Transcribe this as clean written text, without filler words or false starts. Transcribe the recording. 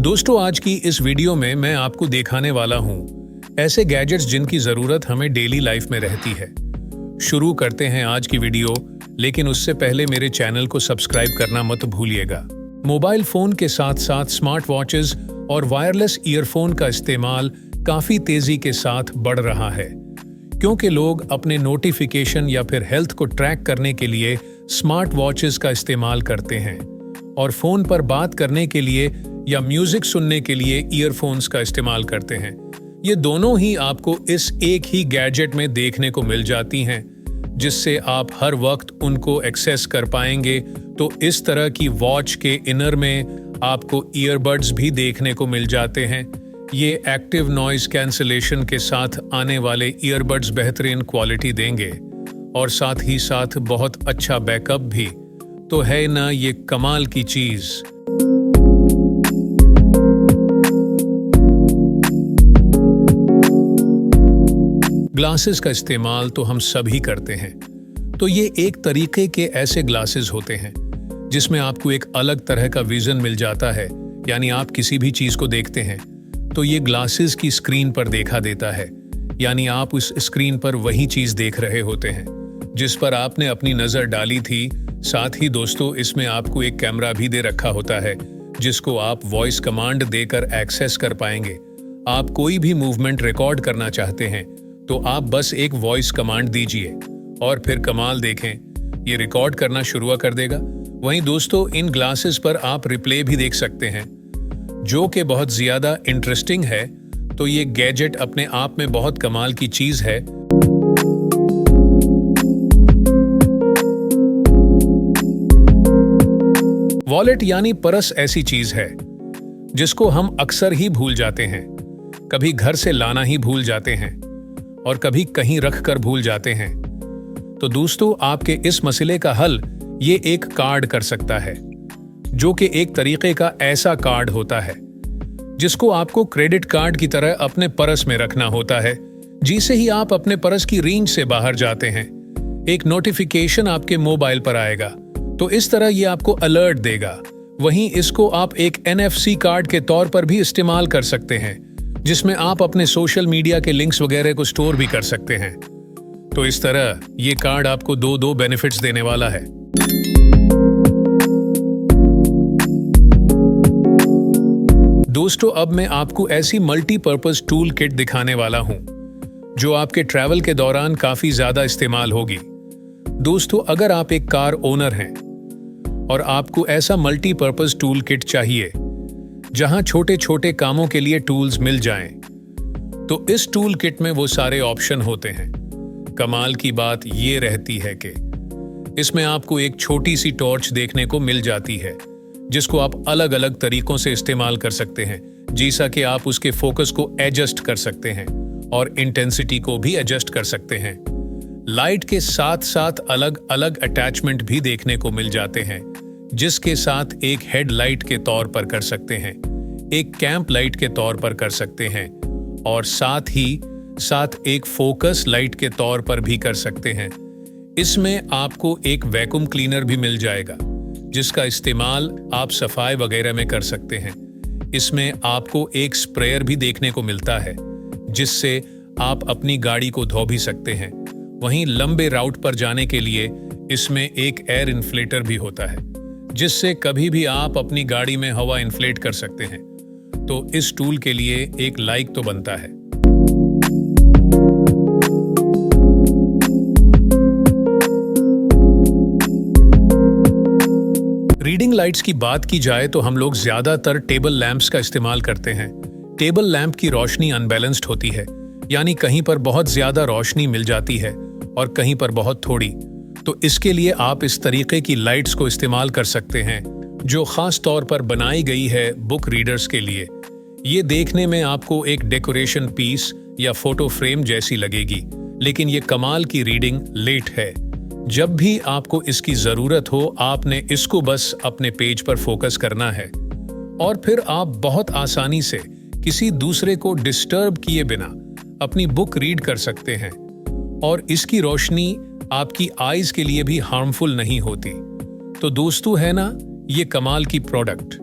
दोस्तों, आज की इस वीडियो में मैं आपको दिखाने वाला हूं ऐसे गैजेट्स जिनकी जरूरत हमें डेली लाइफ में रहती है। शुरू करते हैं आज की वीडियो, लेकिन उससे पहले मेरे चैनल को सब्सक्राइब करना मत भूलिएगा। मोबाइल फोन के साथ साथ स्मार्ट वॉचेस और वायरलेस ईयरफोन का इस्तेमाल काफी तेजी के साथ बढ़ रहा है, क्योंकि लोग अपने नोटिफिकेशन या फिर हेल्थ को ट्रैक करने के लिए स्मार्ट वॉचेस का इस्तेमाल करते हैं और फोन पर बात करने के लिए या म्यूजिक सुनने के लिए ईयरफोन्स का इस्तेमाल करते हैं। ये दोनों ही आपको इस एक ही गैजेट में देखने को मिल जाती हैं, जिससे आप हर वक्त उनको एक्सेस कर पाएंगे। तो इस तरह की वॉच के इनर में आपको ईयरबड्स भी देखने को मिल जाते हैं। ये एक्टिव नॉइज कैंसलेशन के साथ आने वाले ईयरबड्स बेहतरीन क्वालिटी देंगे और साथ ही साथ बहुत अच्छा बैकअप भी। तो है ना ये कमाल की चीज। ग्लासेस का इस्तेमाल तो हम सभी करते हैं। तो ये एक तरीके के ऐसे ग्लासेस होते हैं जिसमें आपको एक अलग तरह का विजन मिल जाता है, यानी आप किसी भी चीज को देखते हैं तो ये ग्लासेस की स्क्रीन पर देखा देता है, यानी आप उस स्क्रीन पर वही चीज देख रहे होते हैं जिस पर आपने अपनी नजर डाली थी। साथ ही दोस्तों, इसमें आपको एक कैमरा भी दे रखा होता है जिसको आप वॉइस कमांड देकर एक्सेस कर पाएंगे। आप कोई भी मूवमेंट रिकॉर्ड करना चाहते हैं तो आप बस एक वॉइस कमांड दीजिए और फिर कमाल देखें, ये रिकॉर्ड करना शुरू कर देगा। वहीं दोस्तों, इन ग्लासेस पर आप रिप्ले भी देख सकते हैं, जो कि बहुत ज्यादा इंटरेस्टिंग है। तो ये गैजेट अपने आप में बहुत कमाल की चीज है। वॉलेट यानी पर्स ऐसी चीज है जिसको हम अक्सर ही भूल जाते हैं। कभी घर से लाना ही भूल जाते हैं और कभी कहीं रख कर भूल जाते हैं। तो दोस्तों, आपके इस मसले का हल ये एक कार्ड कर सकता है, जो कि एक तरीके का ऐसा कार्ड होता है जिसको आपको क्रेडिट कार्ड की तरह अपने पर्स में रखना होता है। जिसे ही आप अपने पर्स की रेंज से बाहर जाते हैं, एक नोटिफिकेशन आपके मोबाइल पर आएगा, तो इस तरह ये आपको अलर्ट देगा। वहीं इसको आप एक NFC कार्ड के तौर पर भी इस्तेमाल कर सकते हैं, जिसमें आप अपने सोशल मीडिया के लिंक्स वगैरह को स्टोर भी कर सकते हैं। तो इस तरह ये कार्ड आपको दो बेनिफिट्स देने वाला है। दोस्तों, अब मैं आपको ऐसी मल्टीपर्पज टूल किट दिखाने वाला हूं जो आपके ट्रैवल के दौरान काफी ज्यादा इस्तेमाल होगी। दोस्तों, अगर आप एक कार ओनर हैं और आपको ऐसा मल्टीपर्पज टूल किट चाहिए जहां छोटे छोटे कामों के लिए टूल्स मिल जाएं, तो इस टूल किट में वो सारे ऑप्शन होते हैं। कमाल की बात ये रहती है कि इसमें आपको एक छोटी सी टॉर्च देखने को मिल जाती है, जिसको आप अलग अलग तरीकों से इस्तेमाल कर सकते हैं, जैसा कि आप उसके फोकस को एडजस्ट कर सकते हैं और इंटेंसिटी को भी एडजस्ट कर सकते हैं। लाइट के साथ साथ अलग अलग अटैचमेंट भी देखने को मिल जाते हैं, जिसके साथ एक हेडलाइट के तौर पर कर सकते हैं, एक कैंप लाइट के तौर पर कर सकते हैं और साथ ही साथ एक फोकस लाइट के तौर पर भी कर सकते हैं। इसमें आपको एक वैक्यूम क्लीनर भी मिल जाएगा, जिसका इस्तेमाल आप सफाई वगैरह में कर सकते हैं। इसमें आपको एक स्प्रेयर भी देखने को मिलता है, जिससे आप अपनी गाड़ी को धो भी सकते हैं। वहीं लंबे राउट पर जाने के लिए इसमें एक एयर इन्फ्लेटर भी होता है, जिससे कभी भी आप अपनी गाड़ी में हवा इन्फ्लेट कर सकते हैं। तो इस टूल के लिए एक लाइक तो बनता है। रीडिंग लाइट्स की बात की जाए तो हम लोग ज्यादातर टेबल लैंप्स का इस्तेमाल करते हैं। टेबल लैंप की रोशनी अनबैलेंस्ड होती है, यानी कहीं पर बहुत ज्यादा रोशनी मिल जाती है और कहीं पर बहुत थोड़ी। तो इसके लिए आप इस तरीके की लाइट्स को इस्तेमाल कर सकते हैं, जो खास तौर पर बनाई गई है बुक रीडर्स के लिए। ये देखने में आपको एक डेकोरेशन पीस या फोटो फ्रेम जैसी लगेगी, लेकिन ये कमाल की रीडिंग लेट है। जब भी आपको इसकी जरूरत हो, आपने इसको बस अपने पेज पर फोकस करना है और फिर आप बहुत आसानी से किसी दूसरे को डिस्टर्ब किए बिना अपनी बुक रीड कर सकते हैं और इसकी रोशनी आपकी आईज के लिए भी हार्मफुल नहीं होती। तो दोस्तों, है ना ये कमाल की प्रोडक्ट।